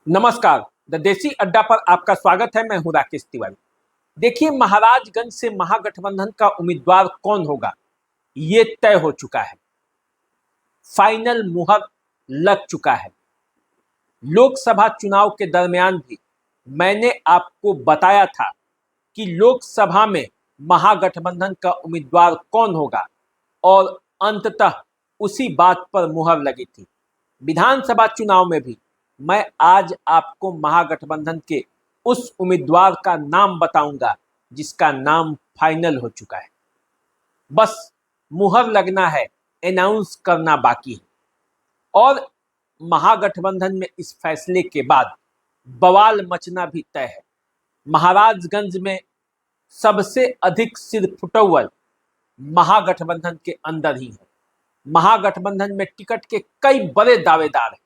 नमस्कार। द देसी अड्डा पर आपका स्वागत है। मैं हूं राकेश तिवारी। देखिए, महाराजगंज से महागठबंधन का उम्मीदवार कौन होगा ये तय हो चुका है। फाइनल मुहर लग चुका है। लोकसभा चुनाव के दरमियान भी मैंने आपको बताया था कि लोकसभा में महागठबंधन का उम्मीदवार कौन होगा और अंततः उसी बात पर मुहर लगी थी। विधानसभा चुनाव में भी मैं आज आपको महागठबंधन के उस उम्मीदवार का नाम बताऊंगा जिसका नाम फाइनल हो चुका है। बस मुहर लगना है, अनाउंस करना बाकी है। और महागठबंधन में इस फैसले के बाद बवाल मचना भी तय है। महाराजगंज में सबसे अधिक सिर फुटौल महागठबंधन के अंदर ही है। महागठबंधन में टिकट के कई बड़े दावेदार हैं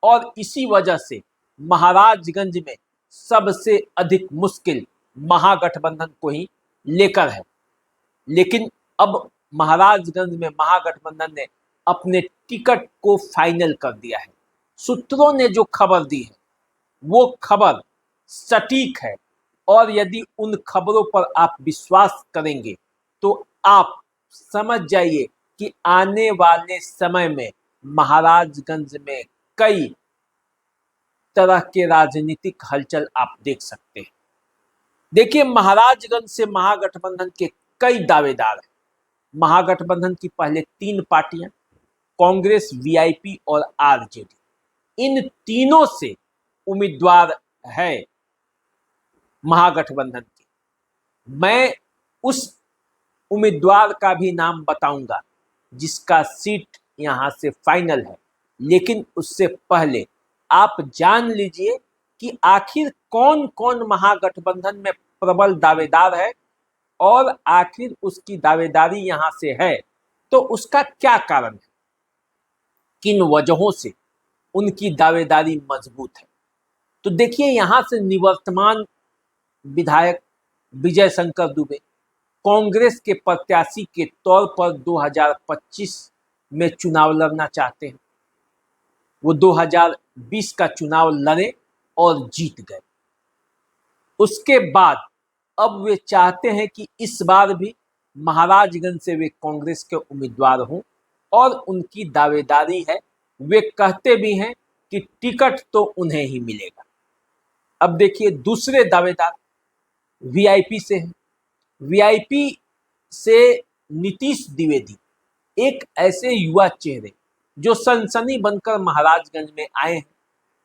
और इसी वजह से महाराजगंज में सबसे अधिक मुश्किल महागठबंधन को ही लेकर है। लेकिन अब महाराजगंज में महागठबंधन ने अपने टिकट को फाइनल कर दिया है। सूत्रों ने जो खबर दी है वो खबर सटीक है और यदि उन खबरों पर आप विश्वास करेंगे तो आप समझ जाइए कि आने वाले समय में महाराजगंज में कई तरह के राजनीतिक हलचल आप देख सकते हैं। देखिए, महाराजगंज से महागठबंधन के कई दावेदार हैं। महागठबंधन की पहले तीन पार्टियां कांग्रेस, वीआईपी और आरजेडी, इन तीनों से उम्मीदवार है महागठबंधन के। मैं उस उम्मीदवार का भी नाम बताऊंगा जिसका सीट यहां से फाइनल है। लेकिन उससे पहले आप जान लीजिए कि आखिर कौन कौन महागठबंधन में प्रबल दावेदार है और आखिर उसकी दावेदारी यहां से है तो उसका क्या कारण है, किन वजहों से उनकी दावेदारी मजबूत है। तो देखिए, यहां से निवर्तमान विधायक विजय शंकर दुबे कांग्रेस के प्रत्याशी के तौर पर 2025 में चुनाव लड़ना चाहते हैं। वो 2020 का चुनाव लड़े और जीत गए। उसके बाद अब वे चाहते हैं कि इस बार भी महाराजगंज से वे कांग्रेस के उम्मीदवार हों और उनकी दावेदारी है। वे कहते भी हैं कि टिकट तो उन्हें ही मिलेगा। अब देखिए, दूसरे दावेदार वीआईपी से हैं। वीआईपी से नीतीश द्विवेदी, एक ऐसे युवा चेहरे जो सनसनी बनकर महाराजगंज में आए हैं,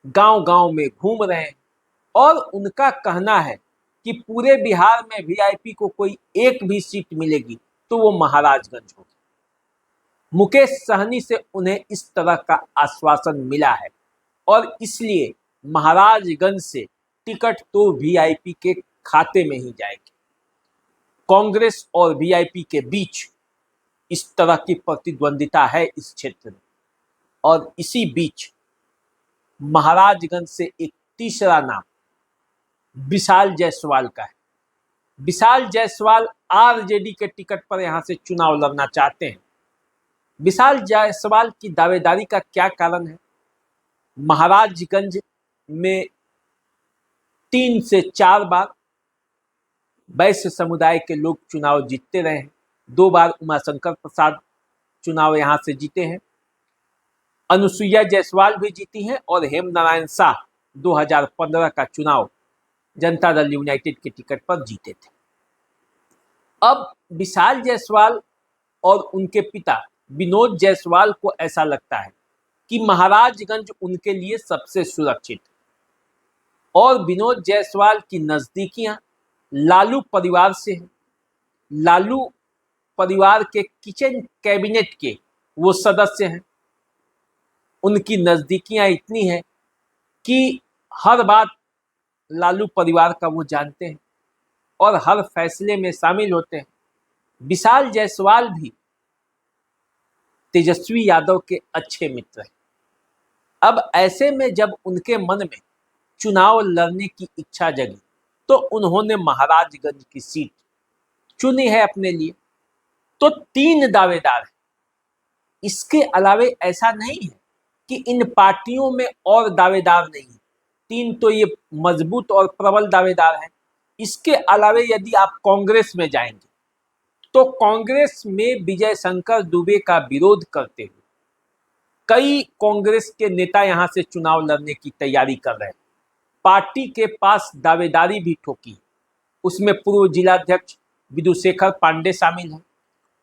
गांव गांव में घूम रहे हैं और उनका कहना है कि पूरे बिहार में वीआईपी को कोई एक भी सीट मिलेगी तो वो महाराजगंज होगी। मुकेश सहनी से उन्हें इस तरह का आश्वासन मिला है और इसलिए महाराजगंज से टिकट तो वीआईपी के खाते में ही जाएगी। कांग्रेस और वीआईपी के बीच इस तरह की प्रतिद्वंदिता है इस क्षेत्र में। और इसी बीच महाराजगंज से एक तीसरा नाम विशाल जायसवाल का है। विशाल जायसवाल आरजेडी के टिकट पर यहां से चुनाव लड़ना चाहते हैं। विशाल जायसवाल की दावेदारी का क्या कारण है? महाराजगंज में 3 से 4 बार वैश्य समुदाय के लोग चुनाव जीतते रहे हैं। 2 बार उमाशंकर प्रसाद चुनाव यहां से जीते हैं। अनुसुईया जायसवाल भी जीती हैं और हेम नारायण शाह 2015 का चुनाव जनता दल यूनाइटेड के टिकट पर जीते थे। अब विशाल जायसवाल और उनके पिता विनोद जायसवाल को ऐसा लगता है कि महाराजगंज उनके लिए सबसे सुरक्षित है और विनोद जायसवाल की नजदीकियां लालू परिवार से हैं। लालू परिवार के किचन कैबिनेट के वो सदस्य हैं। उनकी नजदीकियां इतनी हैं कि हर बात लालू परिवार का वो जानते हैं और हर फैसले में शामिल होते हैं। विशाल जायसवाल भी तेजस्वी यादव के अच्छे मित्र हैं। अब ऐसे में जब उनके मन में चुनाव लड़ने की इच्छा जगी तो उन्होंने महाराजगंज की सीट चुनी है अपने लिए। तो 3 दावेदार हैं। इसके अलावे ऐसा नहीं है कि इन पार्टियों में और दावेदार नहीं है। तीन तो ये मजबूत और प्रबल दावेदार हैं। इसके अलावे यदि आप कांग्रेस में जाएंगे तो कांग्रेस में विजय शंकर दुबे का विरोध करते हुए कई कांग्रेस के नेता यहां से चुनाव लड़ने की तैयारी कर रहे हैं। पार्टी के पास दावेदारी भी ठोकी, उसमें पूर्व जिलाध्यक्ष विधुशेखर पांडे शामिल हैं,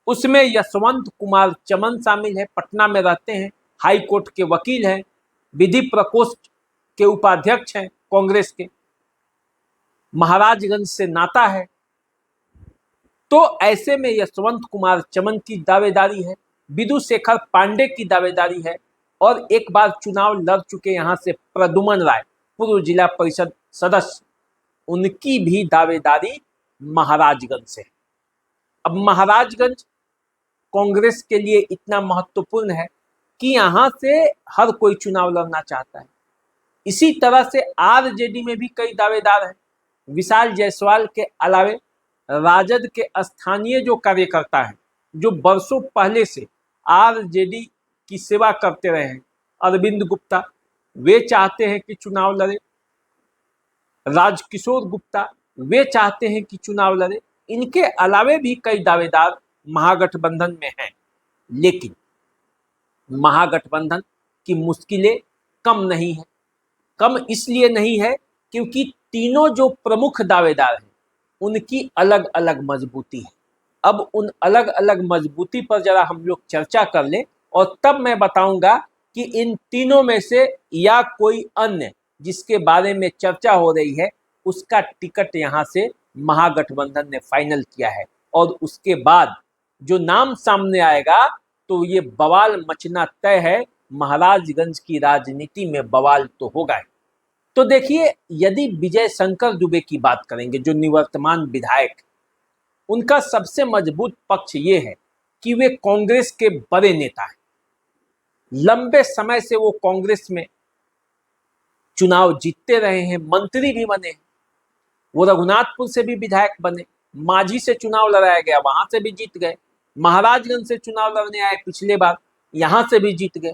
उसमें यशवंत कुमार चमन शामिल है, पटना में रहते हैं, हाई कोर्ट के वकील हैं, विधि प्रकोष्ठ के उपाध्यक्ष हैं कांग्रेस के, महाराजगंज से नाता है। तो ऐसे में यशवंत कुमार चमन की दावेदारी है, विधुशेखर पांडे की दावेदारी है, और एक बार चुनाव लड़ चुके यहां से प्रद्युमन राय पूर्व जिला परिषद सदस्य, उनकी भी दावेदारी महाराजगंज से है। अब महाराजगंज कांग्रेस के लिए इतना महत्वपूर्ण है कि यहां से हर कोई चुनाव लड़ना चाहता है। इसी तरह से आरजेडी में भी कई दावेदार हैं। विशाल जायसवाल के अलावे राजद के स्थानीय जो कार्यकर्ता हैं, जो वर्षों पहले से आरजेडी की सेवा करते रहे हैं, अरविंद गुप्ता, वे चाहते हैं कि चुनाव लड़े, राजकिशोर गुप्ता, वे चाहते हैं कि चुनाव लड़े। इनके अलावे भी कई दावेदार महागठबंधन में हैं, लेकिन महागठबंधन की मुश्किलें कम नहीं है। कम इसलिए नहीं है क्योंकि तीनों जो प्रमुख दावेदार हैं उनकी अलग अलग मजबूती है। अब उन अलग अलग मजबूती पर जरा हम लोग चर्चा कर लें और तब मैं बताऊंगा कि इन तीनों में से या कोई अन्य जिसके बारे में चर्चा हो रही है उसका टिकट यहां से महागठबंधन ने फाइनल किया है, और उसके बाद जो नाम सामने आएगा तो ये बवाल मचना तय है। महाराजगंज की राजनीति में बवाल तो होगा ही। तो देखिए, यदि विजय शंकर दुबे की बात करेंगे जो निवर्तमान विधायक, उनका सबसे मजबूत पक्ष ये है कि वे कांग्रेस के बड़े नेता हैं। लंबे समय से वो कांग्रेस में चुनाव जीतते रहे हैं, मंत्री भी बने हैं। वो रघुनाथपुर से भी विधायक बने, मांझी से चुनाव लड़ाया गया, वहां से भी जीत गए, महाराजगंज से चुनाव लड़ने आए पिछले बार, यहां से भी जीत गए।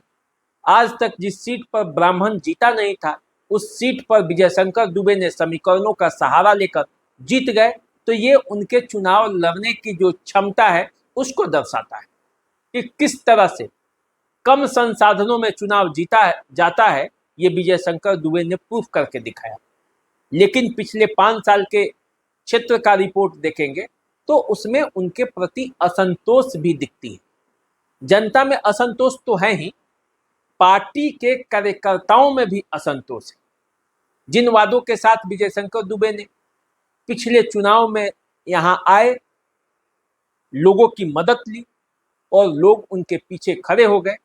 आज तक जिस सीट पर ब्राह्मण जीता नहीं था उस सीट पर विजय शंकर दुबे ने समीकरणों का सहारा लेकर जीत गए। तो ये उनके चुनाव लड़ने की जो क्षमता है उसको दर्शाता है कि किस तरह से कम संसाधनों में चुनाव जाता है। ये विजय शंकर दुबे ने प्रूफ करके दिखाया। लेकिन पिछले 5 साल के क्षेत्र का रिपोर्ट देखेंगे तो उसमें उनके प्रति असंतोष भी दिखती है। जनता में असंतोष तो है ही, पार्टी के कार्यकर्ताओं में भी असंतोष है। जिन वादों के साथ विजय शंकर दुबे ने पिछले चुनाव में यहां आए, लोगों की मदद ली और लोग उनके पीछे खड़े हो गए,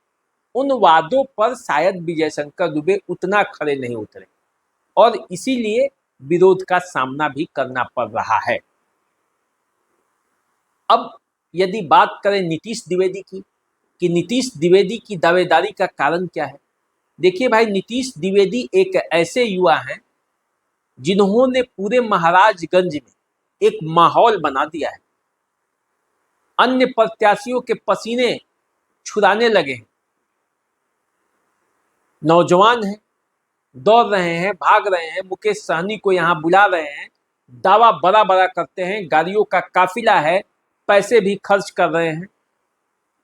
उन वादों पर शायद विजय शंकर दुबे उतना खड़े नहीं उतरे और इसीलिए विरोध का सामना भी करना पड़ रहा है। अब यदि बात करें नीतीश द्विवेदी की, कि नीतीश द्विवेदी की दावेदारी का कारण क्या है। देखिए भाई, नीतीश द्विवेदी एक ऐसे युवा हैं जिन्होंने पूरे महाराजगंज में एक माहौल बना दिया है। अन्य प्रत्याशियों के पसीने छुड़ाने लगे हैं। नौजवान हैं, दौड़ रहे हैं, भाग रहे हैं, मुकेश सहनी को यहाँ बुला रहे हैं, दावा बड़ा बड़ा करते हैं, गाड़ियों का काफिला है, पैसे भी खर्च कर रहे हैं।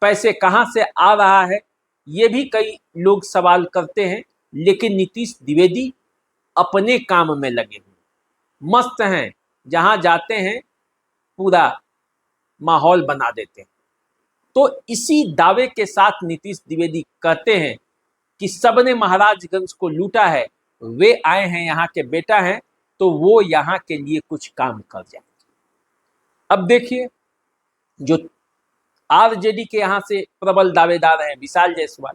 पैसे कहाँ से आ रहा है ये भी कई लोग सवाल करते हैं, लेकिन नीतीश द्विवेदी अपने काम में लगे हुए मस्त हैं, जहां जाते हैं पूरा माहौल बना देते हैं। तो इसी दावे के साथ नीतीश द्विवेदी कहते हैं कि सबने महाराजगंज को लूटा है, वे आए हैं, यहाँ के बेटा हैं, तो वो यहाँ के लिए कुछ काम कर जाएंगे। अब देखिए, जो आरजेडी के यहाँ से प्रबल दावेदार हैं विशाल जायसवाल,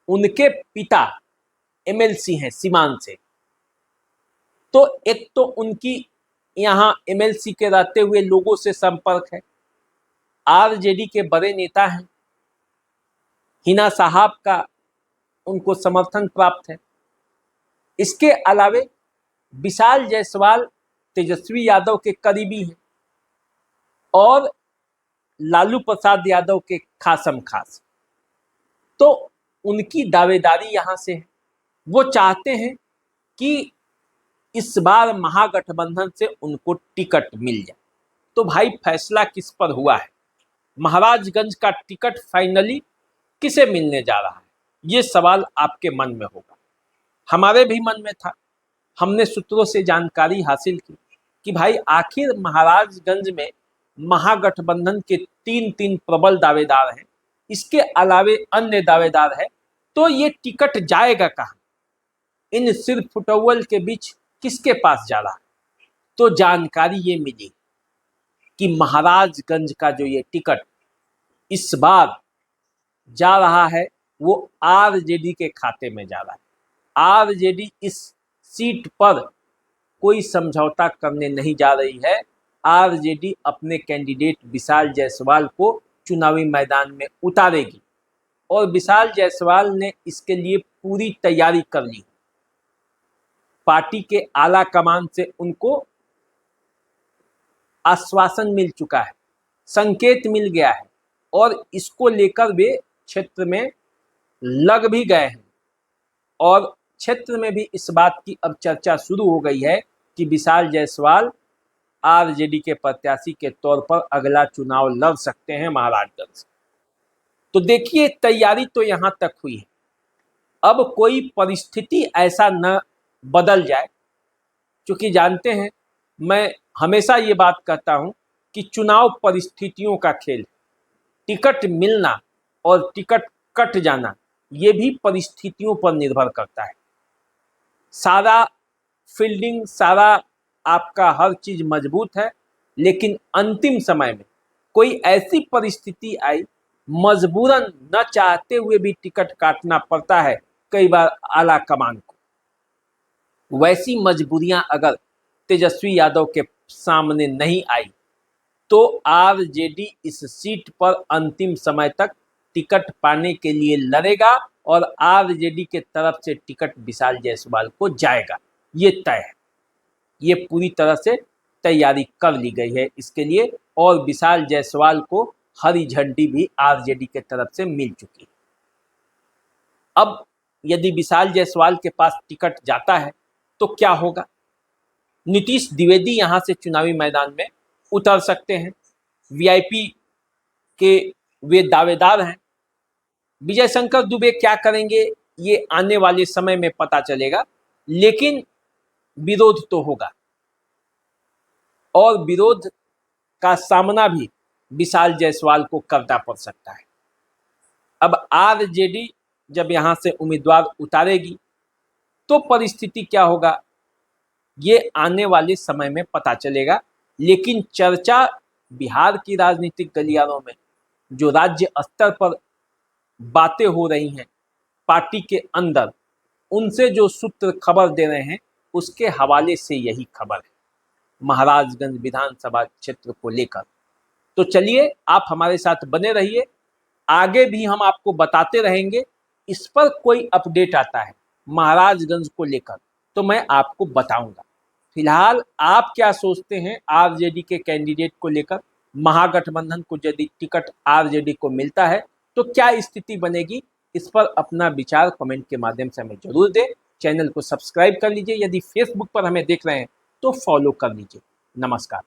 उनके पिता एमएलसी हैं सीमान से। तो एक तो उनकी यहाँ एमएलसी के रहते हुए लोगों से संपर्क है, आरजेडी के बड़े नेता हैं, हिना साहब का उनको समर्थन प्राप्त है। इसके अलावे विशाल जायसवाल तेजस्वी यादव के करीबी हैं और लालू प्रसाद यादव के खासम खास। तो उनकी दावेदारी यहां से है। वो चाहते हैं कि इस बार महागठबंधन से उनको टिकट मिल जाए। तो भाई फैसला किस पर हुआ है? महाराजगंज का टिकट फाइनली किसे मिलने जा रहा है? ये सवाल आपके मन में होगा, हमारे भी मन में था। हमने सूत्रों से जानकारी हासिल की कि भाई आखिर महाराजगंज में महागठबंधन के तीन तीन प्रबल दावेदार हैं, इसके अलावे अन्य दावेदार हैं, तो ये टिकट जाएगा कहाँ? इन सिर फुटौल के बीच किसके पास जा रहा है? तो जानकारी ये मिली कि महाराजगंज का जो ये टिकट इस बार जा रहा है वो आरजेडी के खाते में जा रहा है। आरजेडी इस सीट पर कोई समझौता करने नहीं जा रही है। आरजेडी अपने कैंडिडेट विशाल जायसवाल को चुनावी मैदान में उतारेगी और विशाल जायसवाल ने इसके लिए पूरी तैयारी कर ली। पार्टी के आला कमान से उनको आश्वासन मिल चुका है, संकेत मिल गया है और इसको लेकर वे क्षेत्र में लग भी गए हैं और क्षेत्र में भी इस बात की अब चर्चा शुरू हो गई है कि विशाल जायसवाल आरजेडी के प्रत्याशी के तौर पर अगला चुनाव लड़ सकते हैं महाराजगंज से। तो देखिए तैयारी तो यहां तक हुई है, अब कोई परिस्थिति ऐसा न बदल जाए, क्योंकि जानते हैं मैं हमेशा ये बात कहता हूं कि चुनाव परिस्थितियों का खेल है। टिकट मिलना और टिकट कट जाना ये भी परिस्थितियों पर निर्भर करता है। सारा फील्डिंग, सारा आपका हर चीज मजबूत है, लेकिन अंतिम समय में कोई ऐसी परिस्थिति आई, मजबूरन न चाहते हुए भी टिकट काटना पड़ता है कई बार आला कमान को। वैसी मजबूरियां अगर तेजस्वी यादव के सामने नहीं आई तो आरजेडी इस सीट पर अंतिम समय तक टिकट पाने के लिए लड़ेगा और आरजेडी के तरफ से टिकट विशाल जायसवाल को जाएगा। ये तय है, ये पूरी तरह से तैयारी कर ली गई है इसके लिए और विशाल जायसवाल को हरी झंडी भी आरजेडी के तरफ से मिल चुकी है। अब यदि विशाल जायसवाल के पास टिकट जाता है तो क्या होगा? नीतीश द्विवेदी यहां से चुनावी मैदान में उतर सकते हैं। वीआईपी के वे दावेदार हैं। विजय शंकर दुबे क्या करेंगे ये आने वाले समय में पता चलेगा, लेकिन विरोध तो होगा और विरोध का सामना भी विशाल जायसवाल को करना पड़ सकता है। अब आरजेडी जब यहां से उम्मीदवार उतारेगी तो परिस्थिति क्या होगा ये आने वाले समय में पता चलेगा, लेकिन चर्चा बिहार की राजनीतिक गलियारों में जो राज्य स्तर पर बातें हो रही हैं पार्टी के अंदर, उनसे जो सूत्र खबर दे रहे हैं उसके हवाले से यही खबर है महाराजगंज विधानसभा क्षेत्र को लेकर। तो चलिए आप हमारे साथ बने रहिए, आगे भी हम आपको बताते रहेंगे। इस पर कोई अपडेट आता है महाराजगंज को लेकर तो मैं आपको बताऊंगा। फिलहाल आप क्या सोचते हैं आरजेडी के कैंडिडेट को लेकर? महागठबंधन को यदि टिकट आरजेडी को मिलता है तो क्या स्थिति बनेगी? इस पर अपना विचार कमेंट के माध्यम से हमें जरूर दें। चैनल को सब्सक्राइब कर लीजिए, यदि फेसबुक पर हमें देख रहे हैं तो फॉलो कर लीजिए। नमस्कार।